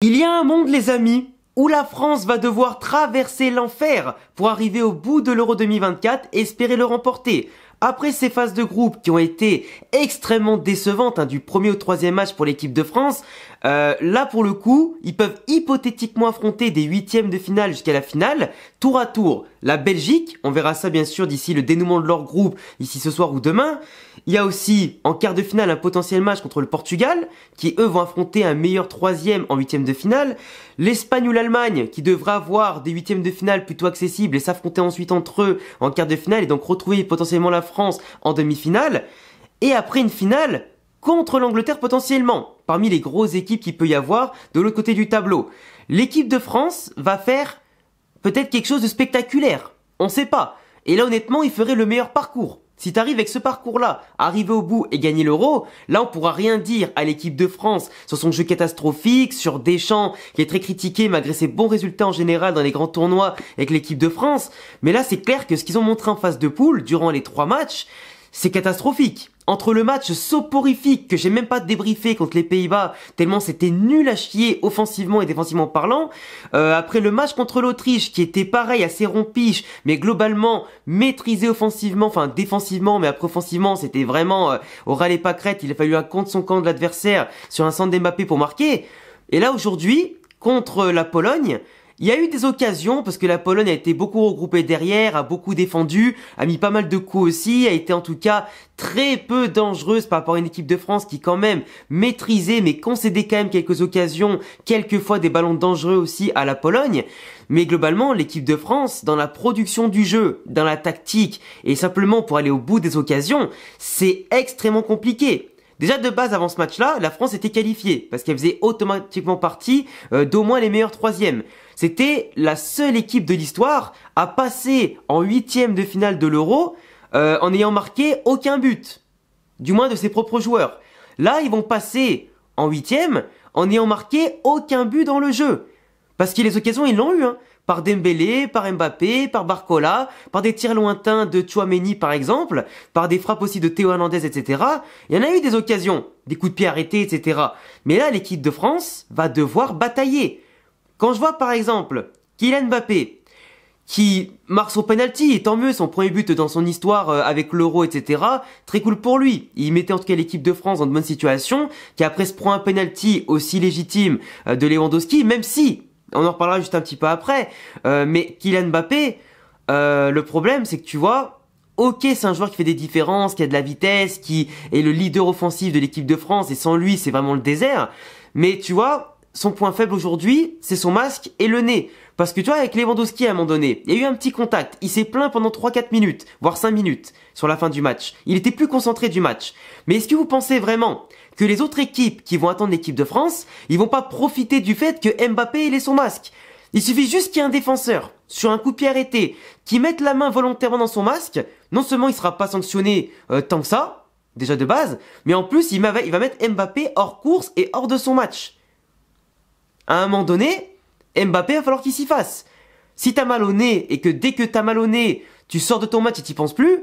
Il y a un monde, les amis, où la France va devoir traverser l'enfer pour arriver au bout de l'Euro 2024 et espérer le remporter. Après ces phases de groupe qui ont été extrêmement décevantes, du premier au troisième match pour l'équipe de France, là pour le coup, ils peuvent hypothétiquement affronter des huitièmes de finale jusqu'à la finale, tour à tour. La Belgique, on verra ça bien sûr d'ici le dénouement de leur groupe, ici ce soir ou demain. Il y a aussi en quart de finale un potentiel match contre le Portugal, qui eux vont affronter un meilleur troisième en huitième de finale. L'Espagne ou l'Allemagne, qui devraient avoir des huitièmes de finale plutôt accessibles et s'affronter ensuite entre eux en quart de finale et donc retrouver potentiellement la France en demi-finale. Et après une finale contre l'Angleterre potentiellement, parmi les grosses équipes qu'il peut y avoir de l'autre côté du tableau. L'équipe de France va faire peut-être quelque chose de spectaculaire, on sait pas. Et là honnêtement, il ferait le meilleur parcours. Si t'arrives avec ce parcours-là, arriver au bout et gagner l'Euro, là on pourra rien dire à l'équipe de France sur son jeu catastrophique, sur Deschamps qui est très critiqué malgré ses bons résultats en général dans les grands tournois avec l'équipe de France. Mais là c'est clair que ce qu'ils ont montré en phase de poule durant les 3 matchs, c'est catastrophique. Entre le match soporifique que j'ai même pas débriefé contre les Pays-Bas, tellement c'était nul à chier offensivement et défensivement parlant, après le match contre l'Autriche qui était pareil, assez rompiche, mais globalement maîtrisé offensivement, enfin défensivement, mais après offensivement c'était vraiment au ras les pâquerettes, il a fallu un contre son camp de l'adversaire sur un centre d'Mbappé pour marquer. Et là aujourd'hui, contre la Pologne, il y a eu des occasions parce que la Pologne a été beaucoup regroupée derrière, a beaucoup défendu, a mis pas mal de coups aussi, a été en tout cas très peu dangereuse par rapport à une équipe de France qui quand même maîtrisait mais concédait quand même quelques occasions, quelquefois des ballons dangereux aussi à la Pologne. Mais globalement, l'équipe de France, dans la production du jeu, dans la tactique et simplement pour aller au bout des occasions, c'est extrêmement compliqué. Déjà de base avant ce match-là, la France était qualifiée parce qu'elle faisait automatiquement partie d'au moins les meilleurs troisièmes. C'était la seule équipe de l'histoire à passer en huitième de finale de l'Euro en n'ayant marqué aucun but, du moins de ses propres joueurs. Là, ils vont passer en huitième en n'ayant marqué aucun but dans le jeu. Parce que les occasions, ils l'ont eu, par Dembélé, par Mbappé, par Barcola, par des tirs lointains de Tchouaméni par exemple, par des frappes aussi de Théo Hernandez, etc. Il y en a eu des occasions, des coups de pied arrêtés, etc. Mais là, l'équipe de France va devoir batailler. Quand je vois par exemple Kylian Mbappé, qui marque son penalty, et tant mieux, son premier but dans son histoire avec l'Euro, etc. Très cool pour lui. Il mettait en tout cas l'équipe de France dans de bonnes situations, qui après se prend un penalty aussi légitime de Lewandowski, même si, on en reparlera juste un petit peu après, mais Kylian Mbappé, le problème c'est que tu vois, ok c'est un joueur qui fait des différences, qui a de la vitesse, qui est le leader offensif de l'équipe de France, et sans lui c'est vraiment le désert, mais tu vois, son point faible aujourd'hui, c'est son masque et le nez. Parce que tu vois, avec Lewandowski à un moment donné, il y a eu un petit contact. Il s'est plaint pendant 3-4 minutes, voire 5 minutes, sur la fin du match. Il était plus concentré du match. Mais est-ce que vous pensez vraiment que les autres équipes qui vont attendre l'équipe de France, ils vont pas profiter du fait que Mbappé, il ait son masque? Il suffit juste qu'il y ait un défenseur, sur un coup de pied arrêté, qui mette la main volontairement dans son masque. Non seulement il sera pas sanctionné tant que ça, déjà de base, mais en plus il va mettre Mbappé hors course et hors de son match. À un moment donné, Mbappé va falloir qu'il s'y fasse. Si t'as mal au nez et que dès que t'as mal au nez, tu sors de ton match et t'y penses plus,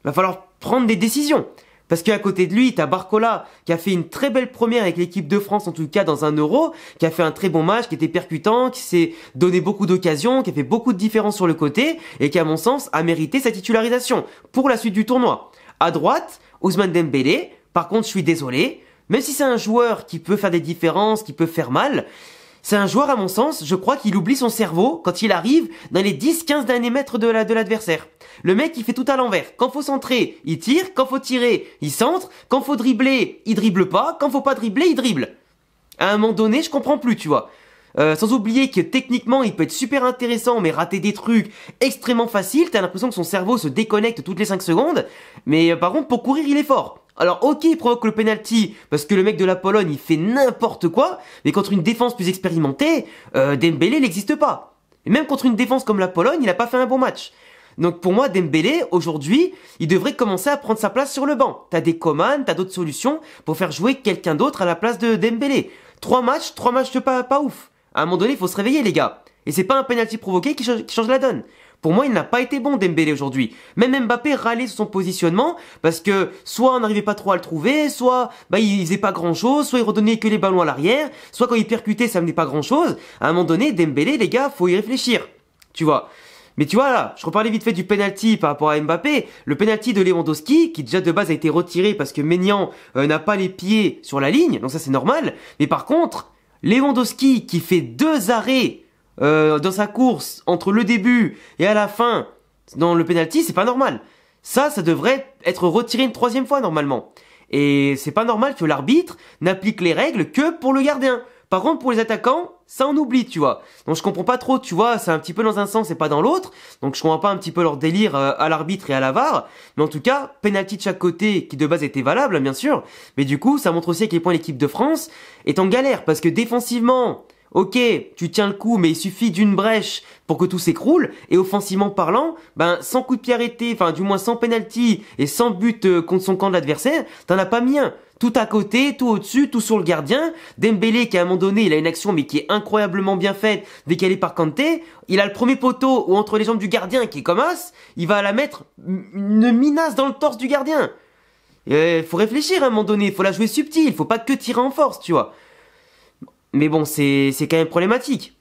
va falloir prendre des décisions. Parce qu'à côté de lui, t'as Barcola qui a fait une très belle première avec l'équipe de France, en tout cas dans un Euro, qui a fait un très bon match, qui était percutant, qui s'est donné beaucoup d'occasions, qui a fait beaucoup de différences sur le côté et qui, à mon sens, a mérité sa titularisation pour la suite du tournoi. À droite, Ousmane Dembélé. Par contre, je suis désolé. Même si c'est un joueur qui peut faire des différences, qui peut faire mal, c'est un joueur, à mon sens, je crois qu'il oublie son cerveau quand il arrive dans les 10-15 derniers mètres de l'adversaire. Le mec, il fait tout à l'envers. Quand faut centrer, il tire. Quand faut tirer, il centre. Quand faut dribbler, il dribble pas. Quand faut pas dribbler, il dribble. À un moment donné, je comprends plus, tu vois. Sans oublier que techniquement, il peut être super intéressant, mais rater des trucs extrêmement faciles. T'as l'impression que son cerveau se déconnecte toutes les 5 secondes. Mais par contre, pour courir, il est fort. Alors ok, il provoque le penalty parce que le mec de la Pologne il fait n'importe quoi, mais contre une défense plus expérimentée, Dembélé n'existe pas. Et même contre une défense comme la Pologne, il a pas fait un bon match. Donc pour moi, Dembélé, aujourd'hui, il devrait commencer à prendre sa place sur le banc. T'as des Coman, t'as d'autres solutions pour faire jouer quelqu'un d'autre à la place de Dembélé. 3 matchs pas ouf. À un moment donné, il faut se réveiller les gars. Et c'est pas un penalty provoqué qui change la donne. Pour moi, il n'a pas été bon Dembélé aujourd'hui. Même Mbappé râlait sur son positionnement parce que soit on n'arrivait pas trop à le trouver, soit il faisait pas grand chose, soit il redonnait que les ballons à l'arrière, soit quand il percutait ça menait pas grand chose. À un moment donné, Dembélé, les gars, faut y réfléchir. Tu vois. Mais tu vois là, je reparlais vite fait du penalty par rapport à Mbappé, le penalty de Lewandowski qui déjà de base a été retiré parce que Maignan n'a pas les pieds sur la ligne, donc ça c'est normal. Mais par contre, Lewandowski qui fait 2 arrêts dans sa course entre le début et à la fin dans le penalty, c'est pas normal. Ça devrait être retiré une 3e fois normalement. Et c'est pas normal que l'arbitre n'applique les règles que pour le gardien. Par contre, pour les attaquants, ça on oublie, tu vois. Donc je comprends pas trop, tu vois, c'est un petit peu dans un sens et pas dans l'autre. Donc je comprends pas un petit peu leur délire à l'arbitre et à la VAR. Mais en tout cas, penalty de chaque côté qui de base était valable, hein, bien sûr. Mais du coup, ça montre aussi à quel point l'équipe de France est en galère. Parce que défensivement, ok, tu tiens le coup, mais il suffit d'une brèche pour que tout s'écroule. Et offensivement parlant, sans coup de pied arrêté, enfin du moins sans penalty et sans but contre son camp de l'adversaire, t'en as pas mis un. Tout à côté, tout au-dessus, tout sur le gardien. Dembélé qui à un moment donné, il a une action mais qui est incroyablement bien faite, décalée par Kanté. Il a le premier poteau ou entre les jambes du gardien qui est comme as. Il va la mettre une minace dans le torse du gardien. Faut réfléchir à un moment donné, faut la jouer subtil, faut pas que tirer en force, tu vois. Mais bon, c'est quand même problématique.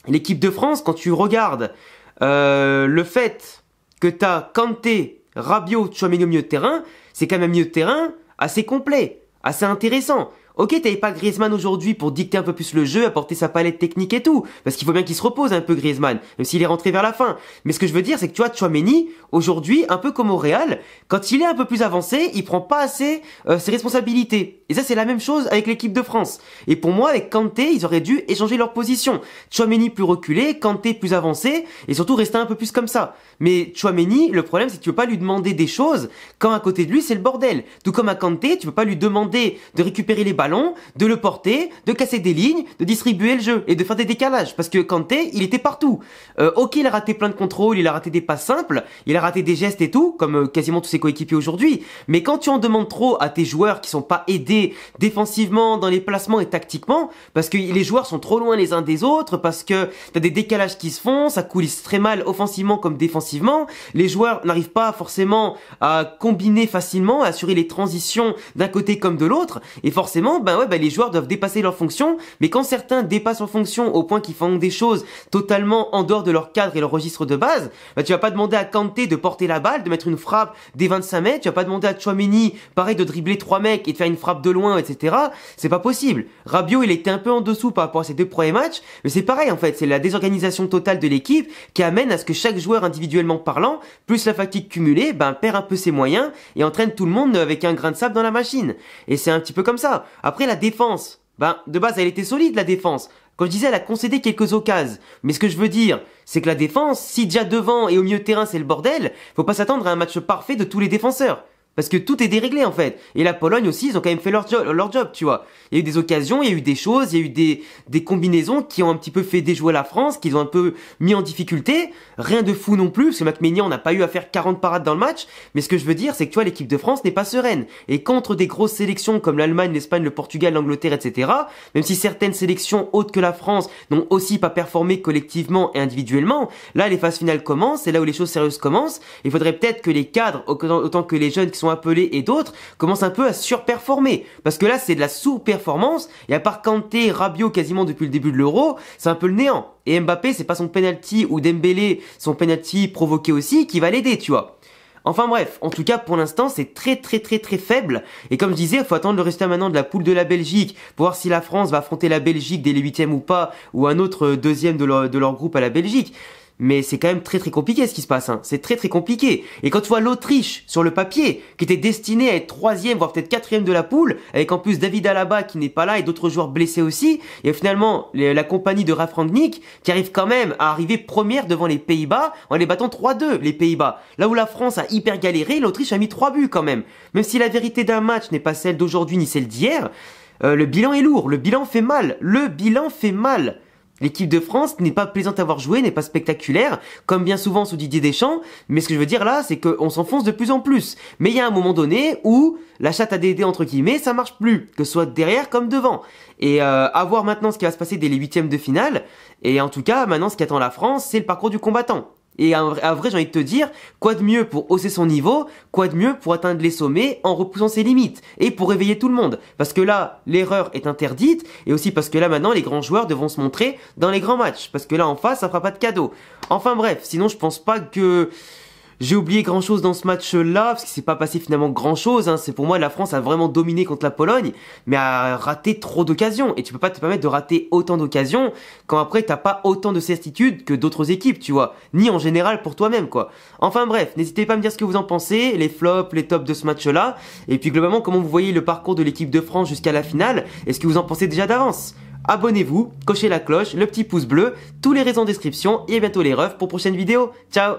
L'équipe de France, quand tu regardes le fait que t'as Kanté, Rabiot, Tchouaméni au milieu de terrain, c'est quand même un milieu de terrain assez complet, assez intéressant. Ok, t'avais pas Griezmann aujourd'hui pour dicter un peu plus le jeu, apporter sa palette technique et tout, parce qu'il faut bien qu'il se repose un peu Griezmann, même s'il est rentré vers la fin. Mais ce que je veux dire, c'est que tu vois, Tchouaméni, aujourd'hui, un peu comme au Real, quand il est un peu plus avancé, il prend pas assez ses responsabilités. Et ça, c'est la même chose avec l'équipe de France. Et pour moi, avec Kanté, ils auraient dû échanger leur position. Tchouaméni plus reculé, Kanté plus avancé, et surtout rester un peu plus comme ça. Mais Tchouaméni, le problème, c'est que tu peux pas lui demander des choses quand à côté de lui, c'est le bordel. Tout comme à Kanté, tu peux pas lui demander de récupérer les ballons, de le porter, de casser des lignes, de distribuer le jeu et de faire des décalages. Parce que Kanté, il était partout. Ok, il a raté plein de contrôles, il a raté des passes simples, il a raté des gestes et tout, comme quasiment tous ses coéquipiers aujourd'hui. Mais quand tu en demandes trop à tes joueurs qui sont pas aidés défensivement, dans les placements et tactiquement, parce que les joueurs sont trop loin les uns des autres, parce que t'as des décalages qui se font, ça coulisse très mal offensivement comme défensivement, les joueurs n'arrivent pas forcément à combiner facilement, à assurer les transitions d'un côté comme de l'autre, et forcément, les joueurs doivent dépasser leurs fonctions, mais quand certains dépassent leurs fonctions au point qu'ils font des choses totalement en dehors de leur cadre et leur registre de base, tu vas pas demander à Kanté de porter la balle, de mettre une frappe des 25 mètres, tu vas pas demander à Tchouaméni, pareil, de dribbler 3 mecs et de faire une frappe de loin, etc. C'est pas possible. Rabiot, il était un peu en dessous par rapport à ses 2 premiers matchs, mais c'est pareil en fait, c'est la désorganisation totale de l'équipe qui amène à ce que chaque joueur individuellement parlant, plus la fatigue cumulée, perd un peu ses moyens et entraîne tout le monde avec un grain de sable dans la machine. Et c'est un petit peu comme ça. Après la défense, de base elle était solide la défense. Comme je disais, elle a concédé quelques occasions. Mais ce que je veux dire, c'est que la défense, si déjà devant et au milieu de terrain c'est le bordel, faut pas s'attendre à un match parfait de tous les défenseurs. Parce que tout est déréglé en fait. Et la Pologne aussi, ils ont quand même fait leur job, tu vois. Il y a eu des occasions, il y a eu des choses, il y a eu des combinaisons qui ont un petit peu fait déjouer la France, qui ont un peu mis en difficulté. Rien de fou non plus, parce que Maignan n'a pas eu à faire 40 parades dans le match. Mais ce que je veux dire, c'est que tu vois, l'équipe de France n'est pas sereine. Et contre des grosses sélections comme l'Allemagne, l'Espagne, le Portugal, l'Angleterre, etc., même si certaines sélections autres que la France n'ont aussi pas performé collectivement et individuellement, là les phases finales commencent, c'est là où les choses sérieuses commencent. Il faudrait peut-être que les cadres, autant que les jeunes qui sont appelés et d'autres commencent un peu à surperformer, parce que là c'est de la sous-performance, et à part Kanté, Rabiot quasiment depuis le début de l'Euro, c'est un peu le néant. Et Mbappé, c'est pas son penalty, ou Dembélé, son penalty provoqué aussi, qui va l'aider, tu vois. Enfin bref, en tout cas pour l'instant c'est très faible, et comme je disais, il faut attendre le résultat maintenant de la poule de la Belgique pour voir si la France va affronter la Belgique dès les 8e ou pas, ou un autre deuxième de leur groupe à la Belgique. Mais c'est quand même très compliqué ce qui se passe, hein. C'est très compliqué. Et quand tu vois l'Autriche sur le papier, qui était destinée à être 3e, voire peut-être 4e de la poule, avec en plus David Alaba qui n'est pas là et d'autres joueurs blessés aussi, et finalement la compagnie de Ralf Rangnick qui arrive quand même à arriver première devant les Pays-Bas en les battant 3-2, les Pays-Bas. Là où la France a hyper galéré, l'Autriche a mis 3 buts quand même. Même si la vérité d'un match n'est pas celle d'aujourd'hui ni celle d'hier, le bilan est lourd, le bilan fait mal, L'équipe de France n'est pas plaisante à avoir joué, n'est pas spectaculaire, comme bien souvent sous Didier Deschamps, mais ce que je veux dire là, c'est qu'on s'enfonce de plus en plus. Mais il y a un moment donné où la chatte à Dédé, entre guillemets, ça marche plus, que ce soit derrière comme devant. Et à voir maintenant ce qui va se passer dès les 8e de finale, et en tout cas, maintenant ce qui attend la France, c'est le parcours du combattant. Et à vrai, j'ai envie de te dire, quoi de mieux pour hausser son niveau, quoi de mieux pour atteindre les sommets en repoussant ses limites et pour réveiller tout le monde. Parce que là, l'erreur est interdite et aussi parce que là maintenant, les grands joueurs devront se montrer dans les grands matchs. Parce que là, en face, ça fera pas de cadeau. Enfin bref, sinon je pense pas que j'ai oublié grand chose dans ce match-là, parce qu'il s'est pas passé finalement grand chose, hein. C'est pour moi, la France a vraiment dominé contre la Pologne, mais a raté trop d'occasions. Et tu peux pas te permettre de rater autant d'occasions quand après t'as pas autant de certitude que d'autres équipes, tu vois. Ni en général pour toi-même, quoi. Enfin bref, n'hésitez pas à me dire ce que vous en pensez, les flops, les tops de ce match-là. Et puis globalement, comment vous voyez le parcours de l'équipe de France jusqu'à la finale. Est-ce que vous en pensez déjà d'avance? Abonnez-vous, cochez la cloche, le petit pouce bleu, tous les réseaux en description et à bientôt les refs pour prochaine vidéo. Ciao!